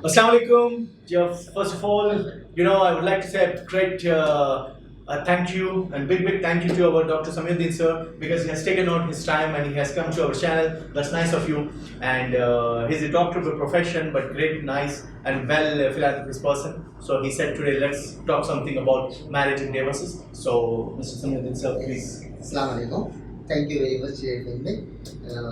Assalamu alaikum. Yeah, first of all, I would like to say a great thank you and big thank you to our Dr. Samiuddin sir because he has taken out his time and he has come to our channel. That's nice of you. And he's a doctor by profession, but great, nice, and well philanthropist person. So he said today, let's talk something about marriage and divorces. So, Mr. Samiuddin sir, please. अस्सलाम वालेकुम। Thank you very much में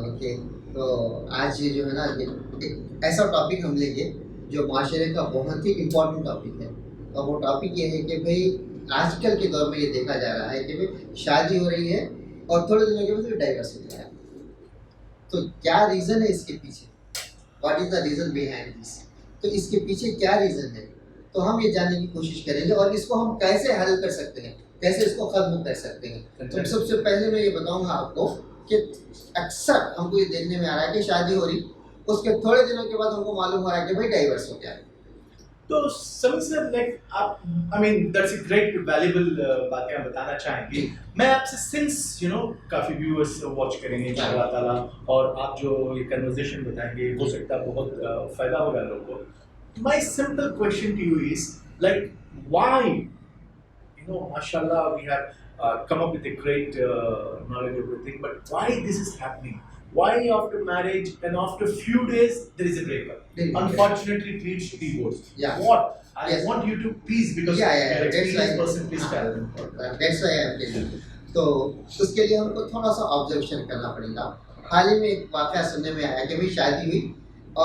okay. तो आज ये जो है ना ये एक ऐसा टॉपिक हम लेंगे जो माशरे का बहुत ही इम्पोर्टेंट टॉपिक है। और वो टॉपिक ये है कि भाई आजकल के दौर में ये देखा जा रहा है कि भाई शादी हो रही है और थोड़े दिनों के बाद फिर डाइवर्स हो गया है। तो क्या रीज़न है इसके पीछे? What is the reason behind this? तो इसके पीछे क्या रीज़न है? तो हम ये जानने की कोशिश करेंगे और इसको हम कैसे हल कर सकते हैं, कैसे इसको खत्म कर सकते हैं। तो सबसे पहले मैं ये बताऊंगा आपको कि अक्सर हमको ये देखने में आ रहा है कि शादी हो रही, उसके थोड़े दिनों के बाद हमको मालूम हो रहा है कि भाई डाइवर्स हो गया है। तो समी सर लाइक आप दैट्स अ ग्रेट वैल्यूबल बातें आप बताना चाहेंगे। मैं आपसे सिंस काफ़ी व्यूअर्स वॉच करेंगे इंशाल्लाह ताला और आप जो ये कन्वर्सेशन बताएंगे हो सकता है बहुत फ़ायदा होगा लोगों को। My simple question to you is like why mashallah we have come up with a great knowledge of everything, but why this is happening? Why after marriage and after few days there is a breakup? Unfortunately, it leads to divorce. Yeah. What? I Yes. want you to please because Yeah. you're an That's experienced right. person, please tell them. That's why I am telling you. तो उसके लिए हमको थोड़ा सा observation करना पड़ेगा। हाल ही में एक वाक़या सुनने में आया कि भाई शादी हुई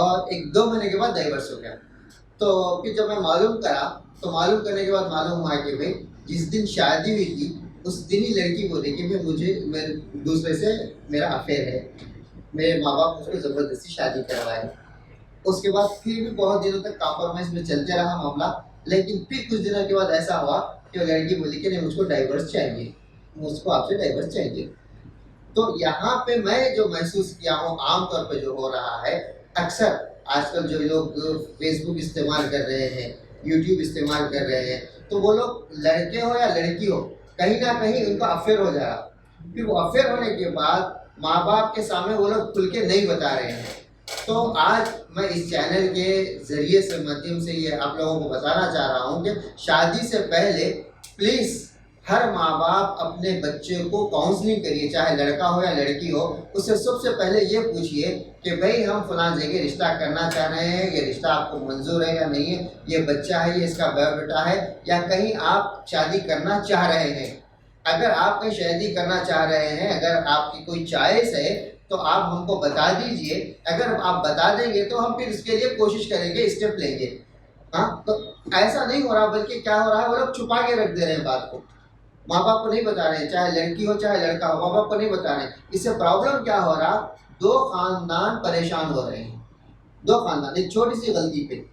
और 1-2 महीने के बाद डाइवर्स हो गया। तो फिर जब मैं मालूम करा तो मालूम करने के बाद मालूम हुआ कि भाई जिस दिन शादी हुई थी उस दिन ही लड़की बोली कि भाई मुझे मेरे दूसरे से मेरा अफेयर है, मेरे माँ बाप मुझको ज़बरदस्ती शादी करवाए। उसके बाद फिर भी बहुत दिनों तक कॉम्प्रोमाइज़ में चलते रहा मामला, लेकिन फिर कुछ दिनों के बाद ऐसा हुआ कि वो लड़की बोली कि नहीं मुझको डाइवर्स चाहिए, मुझको आपसे डाइवर्स चाहिए। तो यहाँ पे मैं जो महसूस किया हूँ आम तौर पे जो हो रहा है, अक्सर आजकल जो लोग फेसबुक इस्तेमाल कर रहे हैं, यूट्यूब इस्तेमाल कर रहे हैं, तो वो लोग लड़के हो या लड़की हो कहीं ना कहीं उनका अफेयर हो जा रहा। फिर वो अफेयर होने के बाद माँ बाप के सामने वो लोग खुल के नहीं बता रहे हैं। तो आज मैं इस चैनल के ज़रिए से माध्यम से ये आप लोगों को बताना चाह रहा हूँ कि शादी से पहले प्लीज़ हर माँ बाप अपने बच्चे को काउंसलिंग करिए, चाहे लड़का हो या लड़की हो। उससे सबसे पहले ये पूछिए कि भाई हम फलां जगह रिश्ता करना चाह रहे हैं, ये रिश्ता आपको मंजूर है या नहीं है, ये बच्चा है, ये इसका बायोडाटा है, या कहीं आप शादी करना चाह रहे हैं। अगर आप कहीं शादी करना चाह रहे हैं, अगर आपकी कोई चॉइस है तो आप हमको बता दीजिए। अगर आप बता देंगे तो हम फिर इसके लिए कोशिश करेंगे, स्टेप लेंगे। हाँ, तो ऐसा नहीं हो रहा, बल्कि क्या हो रहा है वो लोग छुपा के रख दे रहे हैं बात को, माँ बाप को नहीं बता रहे हैं, चाहे लड़की हो चाहे लड़का हो, माँ बाप को नहीं बता रहे हैं। इससे प्रॉब्लम क्या हो रहा, 2 खानदान परेशान हो रहे हैं। 2 खानदान एक छोटी सी गलती पे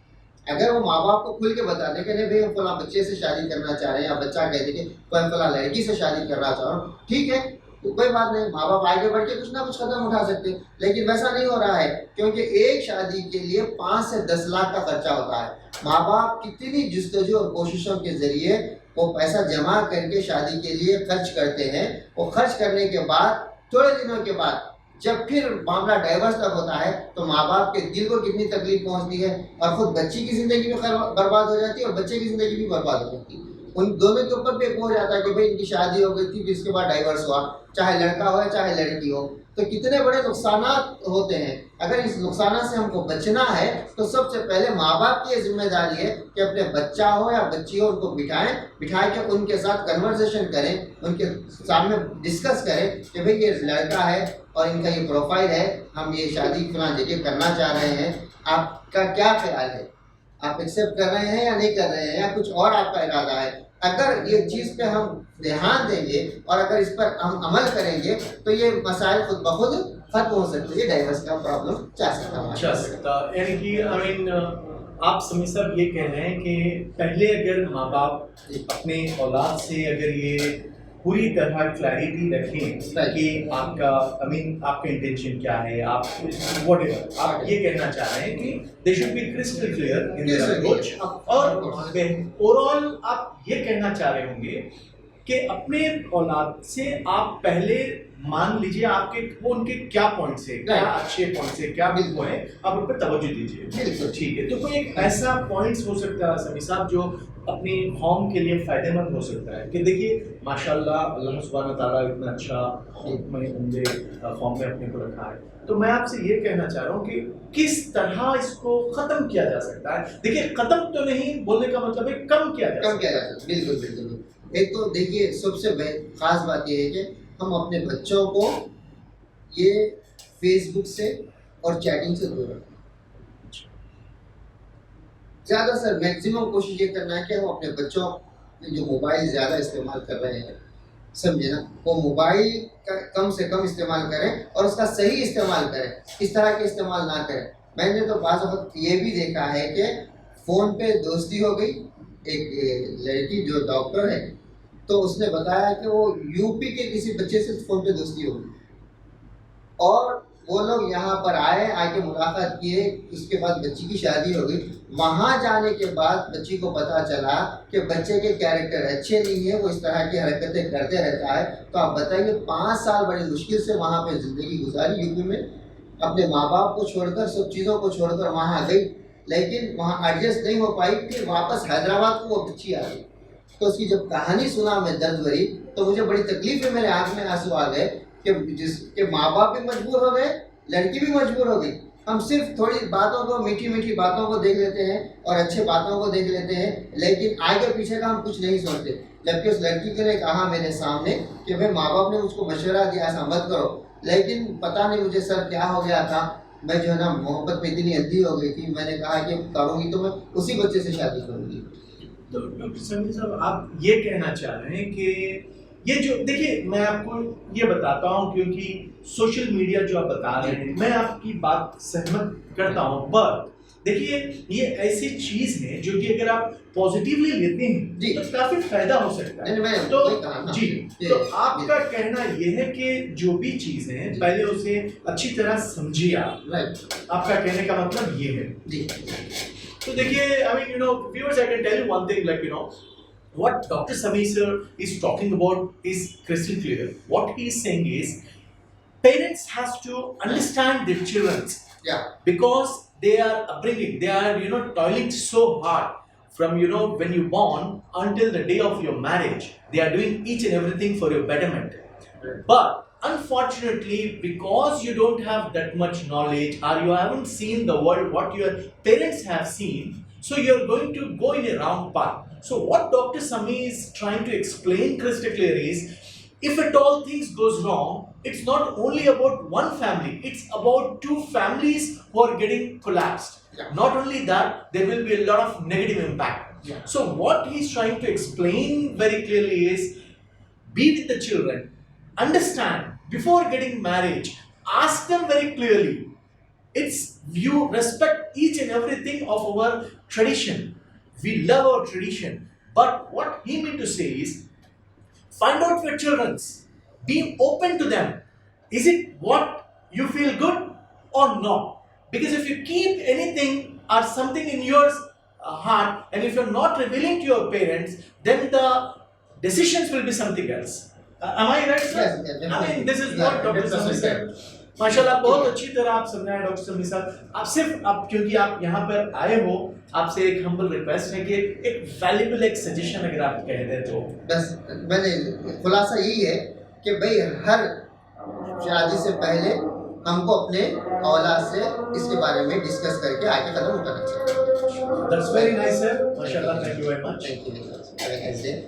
अगर वो माँ बाप को खुल के बता दें कि नहीं भाई हम फला बच्चे से शादी करना चाह रहे हैं, या बच्चा कह दे कि मैं फला लड़की से शादी करना चाह रहा हूँ, ठीक है, तो कोई बात नहीं, माँ बाप आगे बढ़ के कुछ ना कुछ कदम उठा सकते हैं। लेकिन वैसा नहीं हो रहा है, क्योंकि एक शादी के लिए 5 से 10 लाख का खर्चा होता है। माँ बाप कितनी जुस्तजू और कोशिशों के ज़रिए वो पैसा जमा करके शादी के लिए खर्च करते हैं। वो खर्च करने के बाद थोड़े दिनों के बाद जब फिर मामला डाइवर्स तक होता है तो माँ बाप के दिल को कितनी तकलीफ पहुंचती है, और खुद बच्ची की ज़िंदगी भी बर्बाद हो जाती है और बच्चे की ज़िंदगी भी बर्बाद हो जाती है। उन दोनों के ऊपर भी एक हो जाता है कि भाई इनकी शादी हो गई थी फिर इसके बाद डाइवर्स हुआ, चाहे लड़का हो चाहे लड़की हो। तो कितने बड़े नुकसान होते हैं। अगर इस नुकसान से हमको बचना है तो सबसे पहले माँ बाप की जिम्मेदारी है कि अपने बच्चा हो या बच्ची हो उनको बिठा के उनके साथ कन्वर्सेशन करें, उनके सामने डिस्कस करें कि भाई ये लड़का है और इनका ये प्रोफाइल है, हम ये शादी फलां जगह करना चाह रहे हैं, आपका क्या ख्याल है, आप एक्सेप्ट कर रहे हैं या नहीं कर रहे हैं, या कुछ और आपका इरादा है। अगर ये चीज़ पे हम ध्यान देंगे और अगर इस पर हम अमल करेंगे तो ये मसाइल खुद ब खुद खत्म हो सकते हैं, डाइवर्स का प्रॉब्लम जा सकता। यानी कि आप समी साहब ये कह रहे हैं कि पहले अगर माँ बाप अपने औलाद से अगर ये पूरी तरह क्लैरिटी रखें कि आपका आपका इंटेंशन क्या है, आप व्हाटएवर आप ये कहना चाह रहे हैं कि they should be crystal clear in their approach, और ओवरऑल आप ये कहना चाह रहे होंगे कि अपने औलाद से आप पहले मान लीजिए आपके वो उनके क्या पॉइंट्स है, क्या अच्छे पॉइंट्स है, क्या बिल्कुल है, आप उन पर तवज्जो दीजिए। बिल्कुल ठीक है, तो कोई एक ऐसा पॉइंट्स हो सकता है समी साहब जो अपनी कौम के लिए फायदेमंद हो सकता है कि देखिए माशाल्लाह अल्लाह सुब्हान ताला इतना अच्छा में उम्दे कौम में अपने को रखा है, तो मैं आपसे ये कहना चाह रहा हूँ कि किस तरह इसको खत्म किया जा सकता है। देखिए खत्म तो नहीं बोलने का मतलब है कम किया जा कम किया जा सकता है, बिल्कुल बिल्कुल। एक तो देखिए सबसे खास बात यह है कि हम अपने बच्चों को ये फेसबुक से और चैटिंग से दूर रखें। ज़्यादा सर मैक्सिमम कोशिश ये करना है कि हम अपने बच्चों जो मोबाइल ज़्यादा इस्तेमाल कर रहे हैं, समझे ना, वो मोबाइल का कम से कम इस्तेमाल करें और उसका सही इस्तेमाल करें, इस तरह के इस्तेमाल ना करें। मैंने तो बाज़ वक्त ये भी देखा है कि फ़ोन पे दोस्ती हो गई, एक लड़की जो डॉक्टर है तो उसने बताया कि वो यूपी के किसी बच्चे से फ़ोन पे दोस्ती हो गई और वो लोग यहाँ पर आके मुलाकात किए, उसके बाद बच्ची की शादी हो गई। वहाँ जाने के बाद बच्ची को पता चला कि बच्चे के कैरेक्टर अच्छे नहीं है, वो इस तरह की हरकतें करते रहता है। तो आप बताइए 5 साल बड़ी मुश्किल से वहाँ पे ज़िंदगी गुजारी यूपी में, अपने माँ बाप को छोड़कर, सब चीज़ों को छोड़कर वहाँ गई, लेकिन वहाँ एडजस्ट नहीं हो पाई, फिर वापस हैदराबाद को वो बच्ची आ गई। तो उसकी जब कहानी सुना मैं दर्द भरी, तो मुझे बड़ी तकलीफ है, मेरे आँख में आंसू आ गए कि जिसके माँ बाप भी मजबूर हो गए, लड़की भी मजबूर हो गई। हम सिर्फ थोड़ी बातों को, मीठी मीठी बातों को देख लेते हैं और अच्छे बातों को देख लेते हैं, लेकिन आगे पीछे का हम कुछ नहीं सोचते। जबकि उस लड़की के ने कहा मेरे सामने कि भाई माँ बाप ने मुझको मशवरा दिया ऐसा मत करो, लेकिन पता नहीं मुझे सर क्या हो गया था, मैं जो है ना मोहब्बत में इतनी अंधी हो गई थी, मैंने कहा कि करूँगी तो मैं उसी बच्चे से शादी करूँगी। तो डॉक्टर समीर साहब आप ये कहना चाह रहे हैं कि ये जो देखिए मैं आपको ये बताता हूँ क्योंकि सोशल मीडिया जो आप बता रहे हैं मैं आपकी बात सहमत करता हूँ, बट देखिए ये ऐसी चीज है जो कि अगर आप पॉजिटिवली लेते हैं तो काफी फायदा हो सकता है। तो जी, तो आपका कहना ये है कि जो भी चीज है पहले उसे अच्छी तरह समझिए आप, आपका कहने का मतलब ये है जी। तो देखिए I mean viewers I can tell you one thing, like what Dr. Samir sir is talking about is crystal clear. What he is saying is parents has to understand their children, because they are upbringing, they are toiling so hard from when you born until the day of your marriage. They are doing each and everything for your betterment, but unfortunately because you don't have that much knowledge or you haven't seen the world what your parents have seen, so you're going to go in a wrong path. So what Dr. Sami is trying to explain crystal clear is, if at all things goes wrong, it's not only about one family, it's about two families who are getting collapsed. Not only that, there will be a lot of negative impact. So what he's trying to explain very clearly is, be with the children, understand before getting marriage, ask them very clearly. It's you respect each and everything of our tradition. We love our tradition. But what he meant to say is, find out your children's. Be open to them. Is it what you feel good or not? Because if you keep anything or something in your heart, and if you're not revealing to your parents, then the decisions will be something else. Am I right, sir? Yes, I mean, this is what Dr. Sami said. माशाल्लाह बहुत अच्छी तरह आप समझाएं doctor समी साहब। आप सिर्फ आप क्योंकि आप यहाँ पर आए हो, आपसे एक हम्बल रिक्वेस्ट है कि एक वैल्यूबल एक सजेशन अगर आप कह दें तो। बस मैंने खुलासा यही है कि भाई हर शादी से पहले हमको अपने औलाद से इसके बारे में डिस्कस करके आगे कदम उठाना चाहिए। That's very nice, sir. माशाल्लाह, thank you very much. Thank you. Have a nice day.